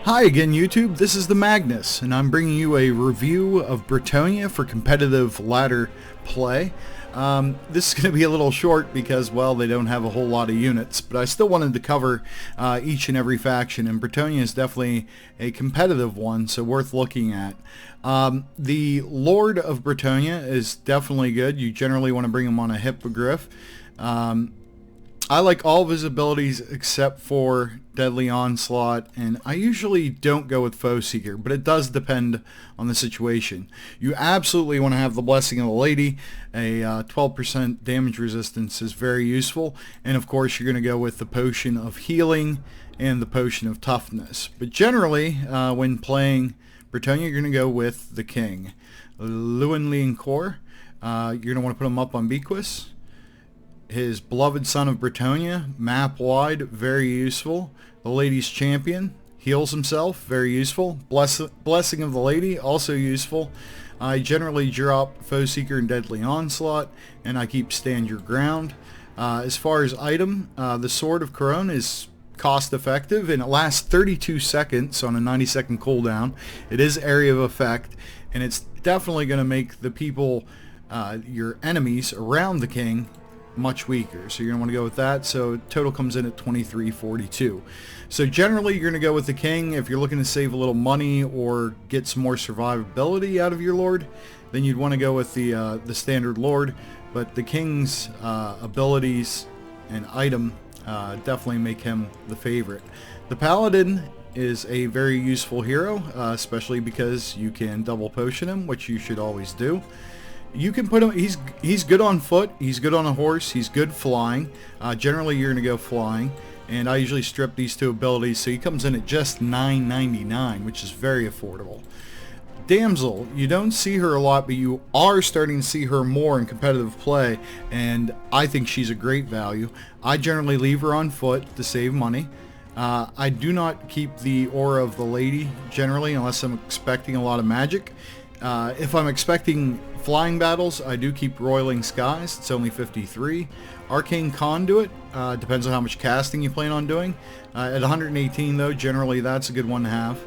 Hi again, YouTube. This is the Magnus, and I'm bringing you a review of Bretonnia for competitive ladder play. This is going to be a little short because, well, they don't have a whole lot of units, but I still wanted to cover each and every faction, and Bretonnia is definitely a competitive one, so worth looking at. The Lord of Bretonnia is definitely good. You generally want to bring him on a hippogriff. I like all of his abilities except for Deadly Onslaught, and I usually don't go with Foe Seeker, but it does depend on the situation. You absolutely want to have the Blessing of the Lady. A 12% damage resistance is very useful, and of course you're going to go with the Potion of Healing and the Potion of Toughness. But generally, when playing Bretonnia, you're going to go with the King. Llewellyn Core, you're going to want to put him up on Bequist. His Beloved Son of Bretonnia, map wide, very useful. The Lady's Champion, heals himself, very useful. Blessing of the Lady, also useful. I generally drop Foe Seeker and Deadly Onslaught, and I keep Stand Your Ground. As far as item, the Sword of Corone is cost effective, and it lasts 32 seconds on a 90-second cooldown. It is area of effect, and it's definitely going to make the people, your enemies around the King, much weaker, so you're going to want to go with that. So total comes in at 2342. So generally you're going to go with the King. If you're looking to save a little money or get some more survivability out of your Lord, then you'd want to go with the standard Lord, but the King's abilities and item definitely make him the favorite. The Paladin is a very useful hero, especially because you can double potion him, which you should always do. You can put him, he's good on foot, he's good on a horse, he's good flying. Generally you're going to go flying, and I usually strip these two abilities, so he comes in at just $9.99, which is very affordable. Damsel, you don't see her a lot, but you are starting to see her more in competitive play, and I think she's a great value. I generally leave her on foot to save money. I do not keep the Aura of the Lady generally unless I'm expecting a lot of magic. If I'm expecting flying battles, I do keep Roiling Skies. It's only 53. Arcane Conduit, depends on how much casting you plan on doing. At 118 though, generally that's a good one to have.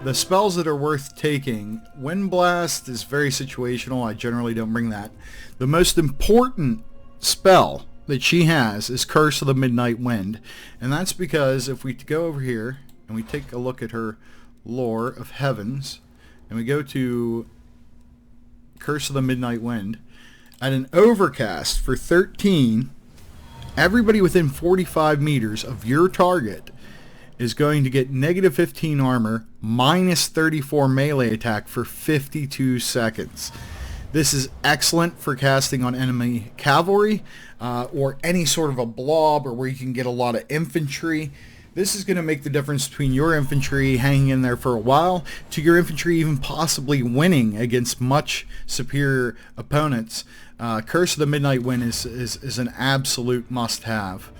The spells that are worth taking, Wind Blast is very situational. I generally don't bring that. The most important spell that she has is Curse of the Midnight Wind, and that's because if we go over here and we take a look at her Lore of Heavens, and we go to Curse of the Midnight Wind, at an overcast for 13, everybody within 45 meters of your target is going to get negative 15 armor, minus 34 melee attack for 52 seconds. This is excellent for casting on enemy cavalry, or any sort of a blob, or where you can get a lot of infantry. This is going to make the difference between your infantry hanging in there for a while to your infantry even possibly winning against much superior opponents. Curse of the Midnight Wind is an absolute must-have.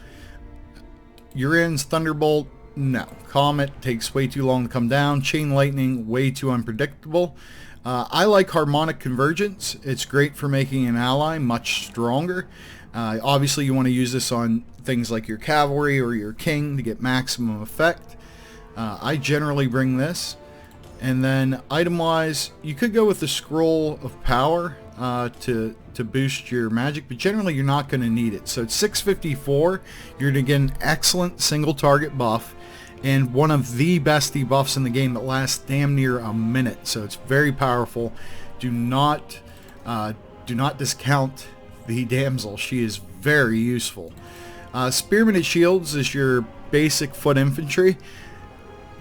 Urian's Thunderbolt, no. Comet takes way too long to come down. Chain Lightning, way too unpredictable. I like Harmonic Convergence. It's great for making an ally much stronger. Obviously you want to use this on things like your cavalry or your king to get maximum effect. I generally bring this. And then item wise, you could go with the Scroll of Power to boost your magic, but generally you're not going to need it. So it's 654. You're going to get an excellent single target buff and one of the best debuffs in the game that lasts damn near a minute. So it's very powerful. Do not discount the Damsel. She is very useful. Spearmen and Shields is your basic foot infantry.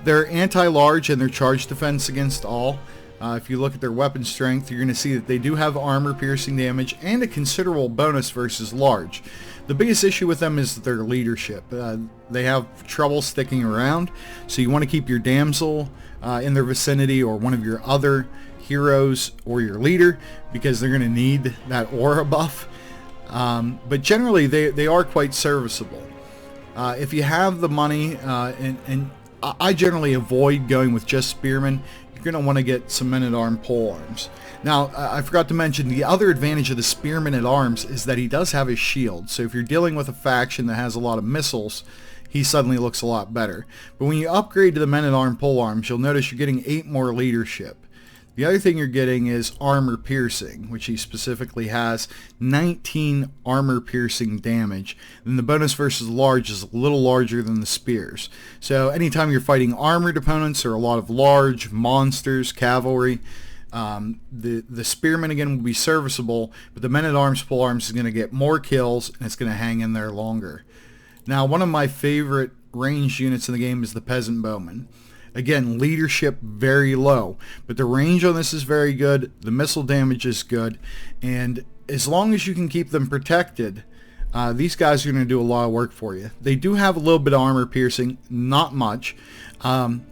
They're anti-large and they're charge defense against all. If you look at their weapon strength, you're going to see that they do have armor piercing damage and a considerable bonus versus large. The biggest issue with them is their leadership. They have trouble sticking around, so you want to keep your Damsel in their vicinity, or one of your other heroes or your leader, because they're going to need that aura buff. But generally they are quite serviceable. If you have the money, and I generally avoid going with just spearmen, you're going to want to get some men-at-arms polearms. Now, I forgot to mention, the other advantage of the spearman at arms is that he does have his shield. So if you're dealing with a faction that has a lot of missiles, he suddenly looks a lot better. But when you upgrade to the men-at-arms polearms, you'll notice you're getting 8 more leadership. The other thing you're getting is armor piercing, which he specifically has 19 armor piercing damage. And the bonus versus large is a little larger than the spears. So anytime you're fighting armored opponents or a lot of large monsters, cavalry, the spearmen again will be serviceable, but the men-at-arms polearms is going to get more kills and it's going to hang in there longer. Now, one of my favorite ranged units in the game is the Peasant Bowmen. Again, leadership very low, but the range on this is very good, the missile damage is good, and as long as you can keep them protected, these guys are going to do a lot of work for you. They do have a little bit of armor piercing, not much, and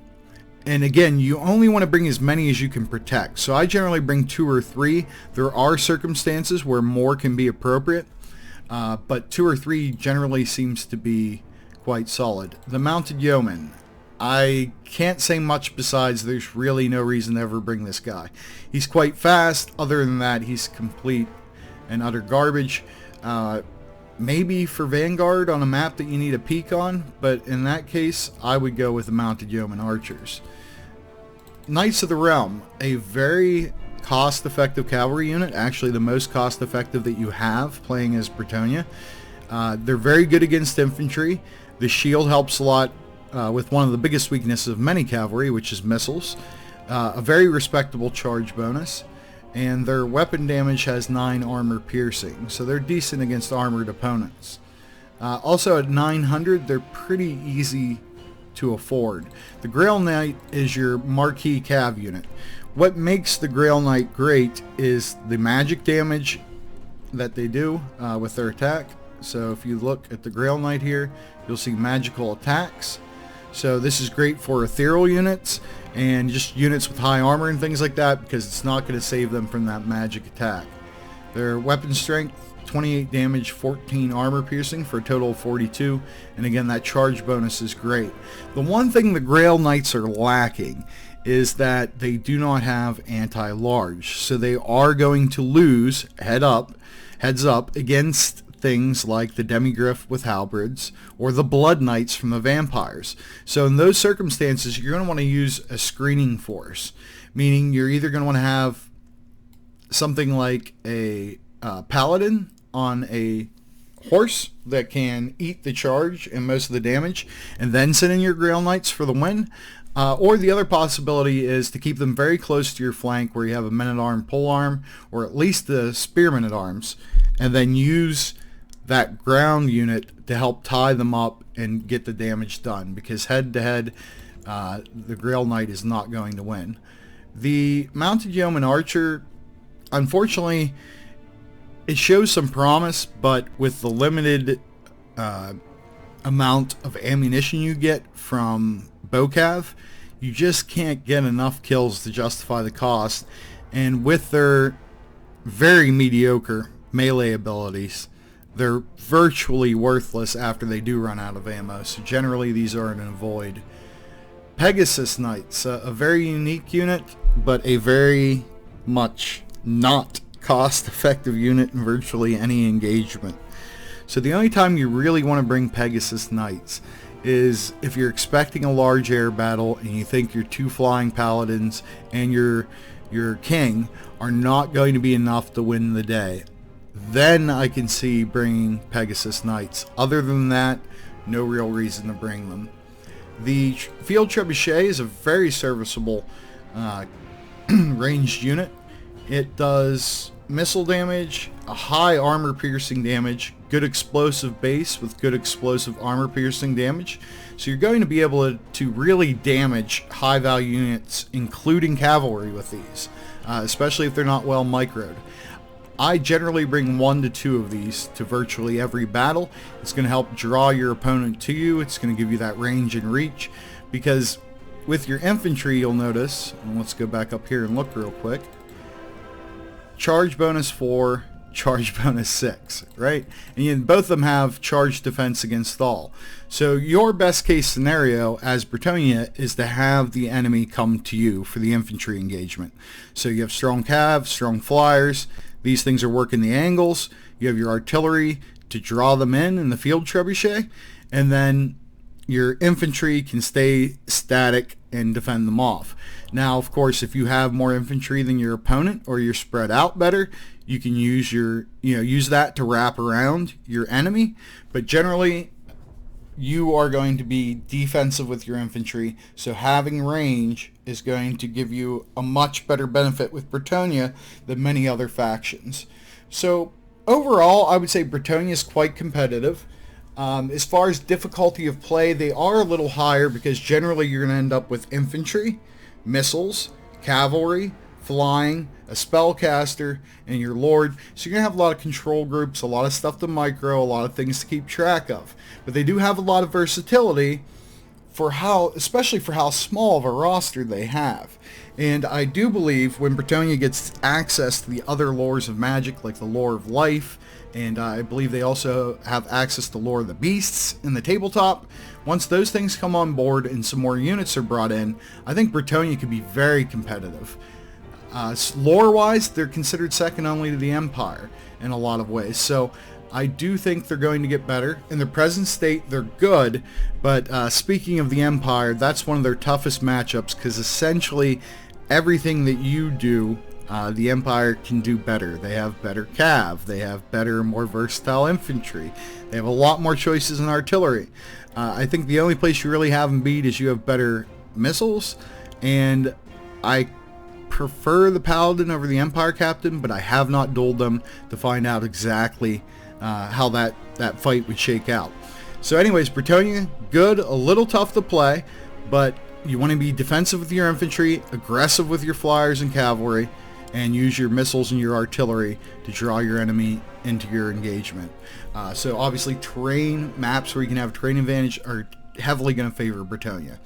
again, you only want to bring as many as you can protect. So I generally bring 2 or 3. There are circumstances where more can be appropriate, but 2 or 3 generally seems to be quite solid. The Mounted Yeoman. I can't say much besides there's really no reason to ever bring this guy. He's quite fast. Other than that, he's complete and utter garbage. Maybe for Vanguard on a map that you need a peek on, but in that case, I would go with the Mounted Yeoman Archers. Knights of the Realm, a very cost-effective cavalry unit, actually the most cost-effective that you have playing as Bretonnia. They're very good against infantry. The shield helps a lot with one of the biggest weaknesses of many cavalry, which is missiles. A very respectable charge bonus, and their weapon damage has 9 armor piercing, so they're decent against armored opponents. Also at 900, they're pretty easy to afford. The Grail Knight is your marquee cav unit. What makes the Grail Knight great is the magic damage that they do with their attack. So if you look at the Grail Knight here, you'll see magical attacks. So this is great for ethereal units and just units with high armor and things like that, because it's not going to save them from that magic attack. Their weapon strength, 28 damage, 14 armor piercing for a total of 42, and again that charge bonus is great. The one thing the Grail Knights are lacking is that they do not have anti-large, so they are going to lose heads up against things like the Demigryph with halberds or the Blood Knights from the vampires. So in those circumstances, you're going to want to use a screening force, meaning you're either going to want to have something like a Paladin on a horse that can eat the charge and most of the damage, and then send in your Grail Knights for the win. Or the other possibility is to keep them very close to your flank where you have a men-at-arms polearm, or at least the spearmen-at-arms, and then use that ground unit to help tie them up and get the damage done, because head-to-head, the Grail Knight is not going to win. The Mounted Yeoman Archer, unfortunately, it shows some promise, but with the limited amount of ammunition you get from Bowcav, you just can't get enough kills to justify the cost. And with their very mediocre melee abilities, they're virtually worthless after they do run out of ammo. So generally these are an avoid. Pegasus Knights, a very unique unit, but a very much not cost-effective unit in virtually any engagement. So the only time you really want to bring Pegasus Knights is if you're expecting a large air battle and you think your 2 flying paladins and your king are not going to be enough to win the day. Then I can see bringing Pegasus Knights. Other than that, no real reason to bring them. The Field Trebuchet is a very serviceable ranged unit. It does missile damage, a high armor piercing damage, good explosive base with good explosive armor piercing damage. So you're going to be able to really damage high value units, including cavalry, with these, especially if they're not well microed. I generally bring 1 to 2 of these to virtually every battle. It's going to help draw your opponent to you. It's going to give you that range and reach, because with your infantry, you'll notice, and let's go back up here and look real quick, charge bonus 4, charge bonus 6, right? And both of them have charge defense against all. So your best case scenario as Bretonnia is to have the enemy come to you for the infantry engagement. So you have strong cav, strong flyers. These things are working the angles. You have your artillery to draw them in the field trebuchet, and then your infantry can stay static and defend them off. Now, of course, if you have more infantry than your opponent, or you're spread out better, you can use use that to wrap around your enemy. But generally, you are going to be defensive with your infantry, so having range is going to give you a much better benefit with Bretonnia than many other factions. So overall, I would say Bretonnia is quite competitive. As far as difficulty of play, they are a little higher because generally you're going to end up with infantry, missiles, cavalry, flying, a spellcaster, and your lord. So you're going to have a lot of control groups, a lot of stuff to micro, a lot of things to keep track of. But they do have a lot of versatility for especially for how small of a roster they have. And I do believe when Bretonnia gets access to the other lores of magic, like the lore of life, and I believe they also have access to lore of the beasts in the tabletop, once those things come on board and some more units are brought in, I think Bretonnia could be very competitive. Lore-wise, they're considered second only to the Empire in a lot of ways. So I do think they're going to get better. In their present state, they're good. But speaking of the Empire, that's one of their toughest matchups because essentially everything that you do, the Empire can do better. They have better cav. They have better, more versatile infantry. They have a lot more choices in artillery. I think the only place you really have them beat is you have better missiles. And I prefer the Paladin over the Empire Captain, but I have not dueled them to find out exactly how that fight would shake out. So anyways, Bretonnia, good, a little tough to play, but you want to be defensive with your infantry, aggressive with your flyers and cavalry, and use your missiles and your artillery to draw your enemy into your engagement. So obviously terrain maps where you can have terrain advantage are heavily going to favor Bretonnia.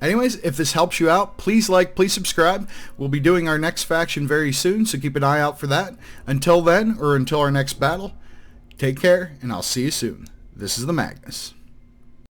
Anyways, if this helps you out, please like, please subscribe. We'll be doing our next faction very soon, so keep an eye out for that. Until then, or until our next battle, take care, and I'll see you soon. This is the Magnus.